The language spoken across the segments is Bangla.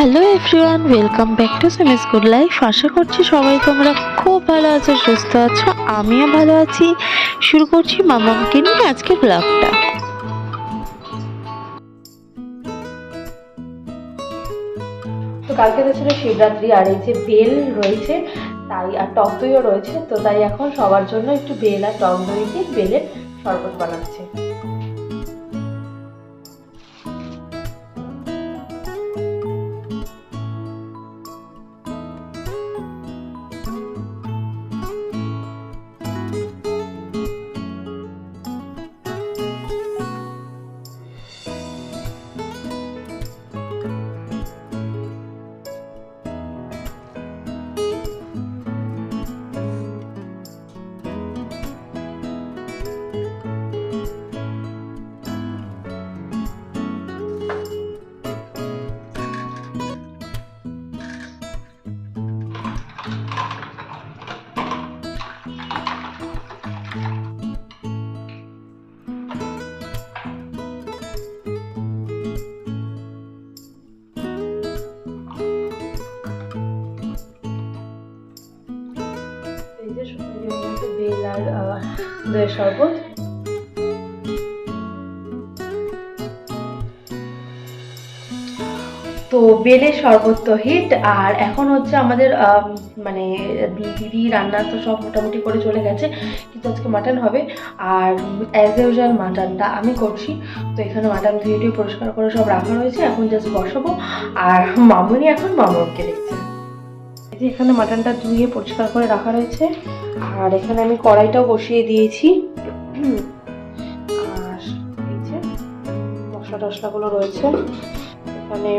Hello everyone, welcome back to semi school life. আশা করছি সবাই তোমরা খুব ভালো আছো, সুস্থ আছো। আমিও ভালো আছি। শুরু করছি মামাকে নিয়ে আজকের ব্লগটা। তো কালকে তো ছিল শিবরাত্রি, আর এই যে বেল রয়েছে তাই, আর টক দইও রয়েছে, তো তাই এখন সবার জন্য একটু বেল আর টক দই দিয়ে বেলের শরবত বানাচ্ছে। বেল আর দইয়ের শরবত। তো বেলের শরবত তো হিট, আর এখন হচ্ছে আমাদের মানে দিদি রান্না তো সব মোটামুটি করে চলে গেছে, কিন্তু আজকে মাটন হবে। আর অ্যাজ ইউজুয়াল মাটনটা আমি করছি। তো এখানে মাটন ধুয়ে পরিষ্কার করে সব রাখা রয়েছে, এখন জাস্ট বসাবো। আর মামুনি এখন মামুকে দেখছে। এখানে মাটনটা ধুয়ে পরিষ্কার করে রাখা রয়েছে, আর এখানে আমি কড়াইটাও বসিয়ে দিয়েছি। আর এই যে মশলা টশলাগুলো রয়েছে, এখানে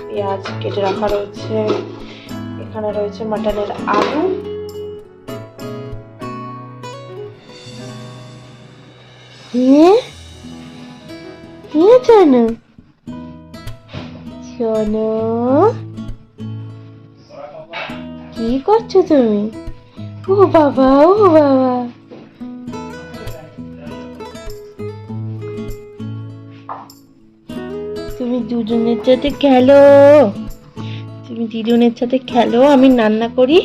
পেঁয়াজ কেটে রাখা রয়েছে, এখানে রয়েছে মাটনের আলু, শোনো কি করছো তুমি? ও বাবা, ও বাবা, তুমি দুজনের সাথে খেলো, তুমি দুজনের সাথে খেলো, আমি রান্না করি।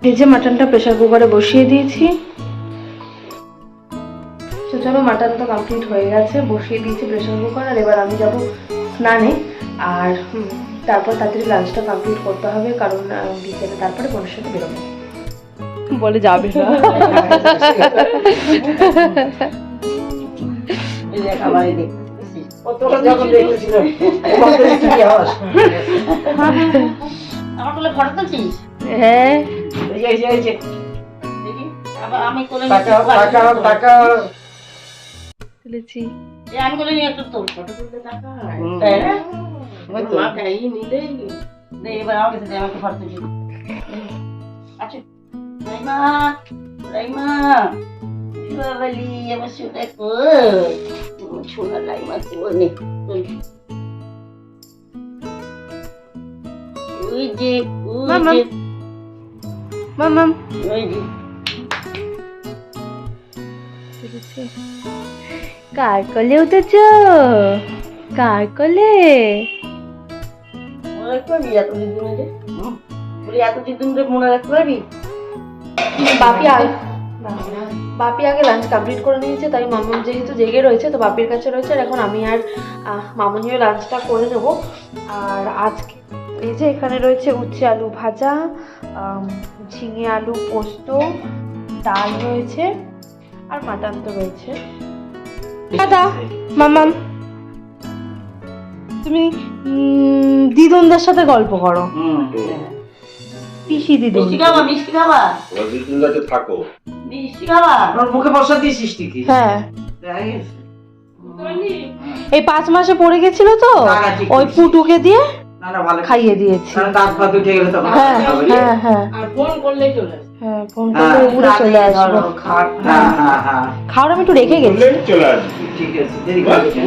এই যে মাটনটা প্রেসার কুকারে বসিয়ে দিয়েছি। চলো, মাটন তো কমপ্লিট হয়ে গেছে, বসিয়ে দিয়েছি প্রেসার কুকার। আর এবার আমি যাবো স্নানে, আর তারপর তাড়াতাড়ি লাঞ্চটা কমপ্লিট করতে হবে, কারণ বিকেলে তারপরে বোনের সাথে বেরোবো। বলে যাবে না। হ্যাঁ, তুলেছি। আমি বলে নিয়ে একটু তোর ফটো তুলতে টাকা মা খাই নিলে দে, এবার আমাকে দে, আমাকে ফটো তুলি। আচ্ছা রাইমা, রাইমা বাবালি আমার সোনা কই, সোনা রাইমা কোনে? ওই যে মামা, মামা ওই যে তুলেছি। কার কোলে উঠেছ? কার কোলে? মনে রাখতে পারবি এতদিন ধরে? এতদিন ধরে মনে রাখতে পারবি? বাপি আগে লাঞ্চ কমপ্লিট করে নিয়েছে, তাই মামুন যেহেতু জেগে রয়েছে তো বাপির কাছে রয়েছে। আর এখন আমি আর মামুনিও লাঞ্চটা করে নেব। আর আজকে এই যে এখানে রয়েছে উচ্ছে আলু ভাজা, ঝিঙে আলু পোস্ত, ডাল রয়েছে, আর মাটন তো রয়েছে। দাদা মামাম, তুমি দিদুনদের সাথে গল্প করো। পিসি দিদুন। মিষ্টি খাবা? মিষ্টি খাবা? দিদুন কাছে থাকো। মিষ্টি খাবা? ওর মুখে বসা দিয়েছিস কি? হ্যাঁ, এই 5 মাসে পড়ে গেছিল তো, ওই পুটুকে দিয়ে খাইয়ে দিয়েছি। দাঁত ফাত উঠে গেল তখন। হ্যাঁ হ্যাঁ হ্যাঁ, আর ফোন করলে চলে আসবে। হ্যাঁ, ফোন করলে উড়ে চলে আসবে। খাওয়ার আমি একটু রেখে গেছি। চলে আসবে, ঠিক আছে, দেরি করছি।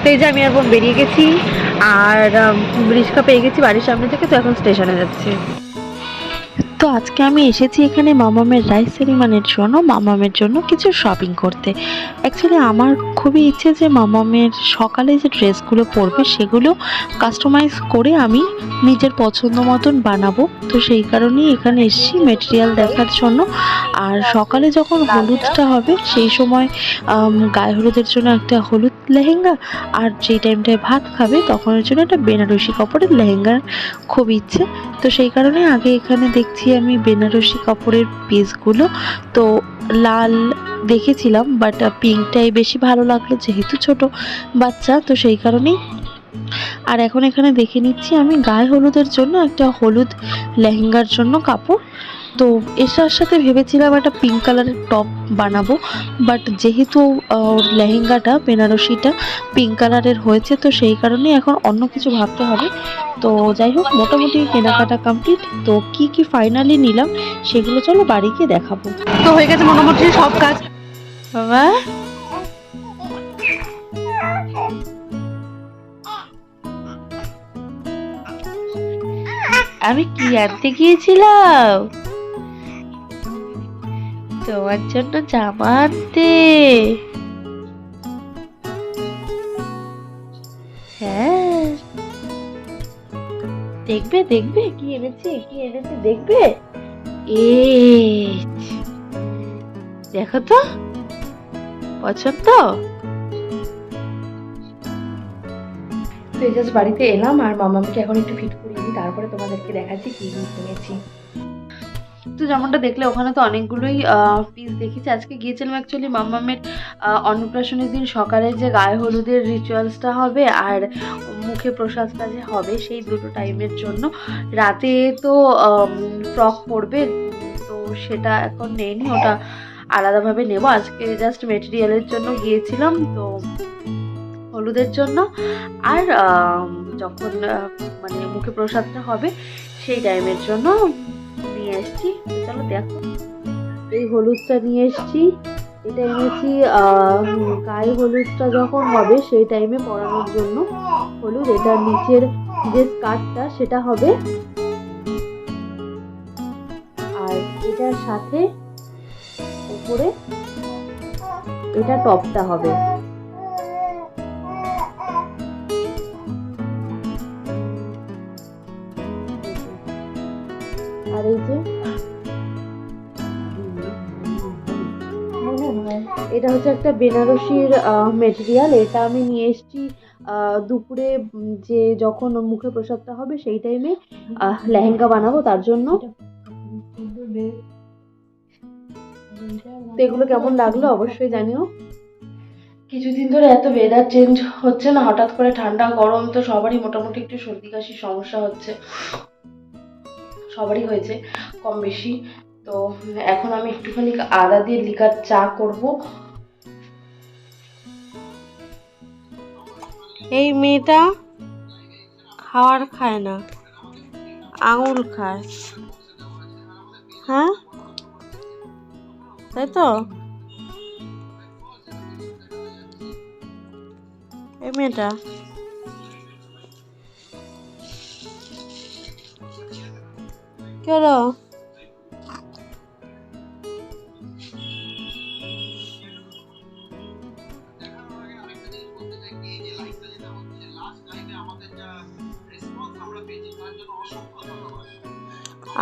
তো এই যে আমি আর বোন বেরিয়ে গেছি। আর রিক্সা পেয়ে গেছি বাড়ির সামনে থেকে, তো এখন স্টেশনে যাচ্ছি। তো আজকে আমি এসেছি এখানে মামামের রাইস সেরিমানির জন্য, মামামের জন্য কিছু শপিং করতে। অ্যাকচুয়ালি আমার খুবই ইচ্ছে যে মামামের সকালে যে ড্রেসগুলো পরবে সেগুলো কাস্টমাইজ করে আমি নিজের পছন্দ মতন বানাবো। তো সেই কারণেই এখানে এসেছি মেটেরিয়াল দেখার জন্য। আর সকালে যখন হলুদটা হবে সেই সময় গায়ে হলুদের জন্য একটা হলুদ লেহেঙ্গা, আর যেই টাইমটায় ভাত খাবে তখনের জন্য একটা বেনারসি কাপড়ের লেহেঙ্গার খুব ইচ্ছে। তো সেই কারণে আগে এখানে দেখছি আমি বেনারসি কাপড়ের পিসগুলো। তো লাল দেখেছিলাম, বাট পিঙ্কটাই বেশি ভালো লাগলো যেহেতু ছোট বাচ্চা, তো সেই কারণেই। আর এখন এখানে দেখে নিচ্ছি আমি গায়ে হলুদের জন্য একটা হলুদ লেহেঙ্গার জন্য কাপড়। তো এটার সাথে ভেবেছিলাম একটা পিঙ্ক কালারের টপ বানাবো, বাট যেহেতু লেহেঙ্গাটা বেনারসিটা পিঙ্ক কালারের হয়েছে, তো সেই কারণে এখন অন্য কিছু ভাবতে হবে। তো যাই হোক, মোটামুটি কেনাকাটা কমপ্লিট। তো কি কি ফাইনালি নিলাম সেগুলো চলো বাড়ি গিয়ে দেখাবো। তো হয়ে গেছে মোটামুটি সব কাজ। বাবা, আমি কি আনতে গিয়েছিলাম? তোমার জন্য জামা আনতে। হ্যাঁ, দেখবে দেখবে কি এনেছি, কি এনেছি দেখবে। এই দেখো তো, পছন্দ? তো এই জাস্ট বাড়িতে এলাম, আর মামাকে এখন একটু ফিট করিয়ে নিই, তারপরে তোমাদেরকে দেখাচ্ছি কি কি কিনেছি। তো যেমনটা দেখলে ওখানে তো অনেকগুলোই পিস দেখেছি। আজকে গিয়েছিলাম অ্যাকচুয়ালি মামামের অন্নপ্রাশনের দিন সকালে যে গায়ে হলুদের রিচুয়ালসটা হবে আর মুখে প্রসাদটা যে হবে সেই দুটো টাইমের জন্য। রাতে তো ফ্রক পরবে, তো সেটা এখন নেইনি, ওটা আলাদাভাবে নেব। আজকে জাস্ট মেটেরিয়ালের জন্য গিয়েছিলাম, তো হলুদের জন্য। আর যখন মানে মুখে প্রসাদটা হবে সেই টাইমের জন্য নিয়ে এসছি। চলো দেখো, এই হলুদটা নিয়ে এসছি। এটা এনেছি গায়ে হলুদটা যখন হবে সেই টাইমে পরানোর জন্য হলুদ। এটা নিচের যে স্কার্টটা সেটা হবে, আর এটার সাথে উপরে এটা টপটা হবে। আর এই যে এটা হচ্ছে একটা বেনারসির মেটেরিয়াল। এটা আমি নিয়ে এসেছি দুপুরে, যে যখন মুখে প্রসাদটা হবে সেই টাইমে লেহেঙ্গা বানাবো তার জন্য। তো এগুলো কেমন লাগলো অবশ্যই জানিও। কিছুদিন ধরে এত ওয়েদার চেঞ্জ হচ্ছে না, হঠাৎ করে ঠান্ডা গরম, তো সবারই মোটামুটি একটু সর্দি কাশির সমস্যা হচ্ছে, সবারই হয়েছে কম বেশি। তো এখন আমি একটুখানি আদা দিয়ে লিকার চা করব। এই মেয়েটা খাওয়ার খায় না, আঙুল খায়। হ্যাঁ, তাই তো। এই মেয়েটা কি হলো?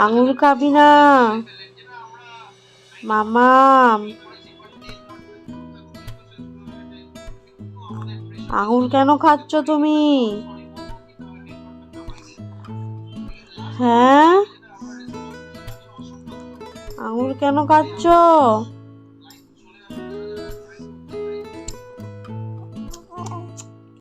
আঙুল খাবি না মামা? আঙুল কেন খাচ্ছ তুমি? হ্যাঁ, আঙুল কেন খাচ্ছ?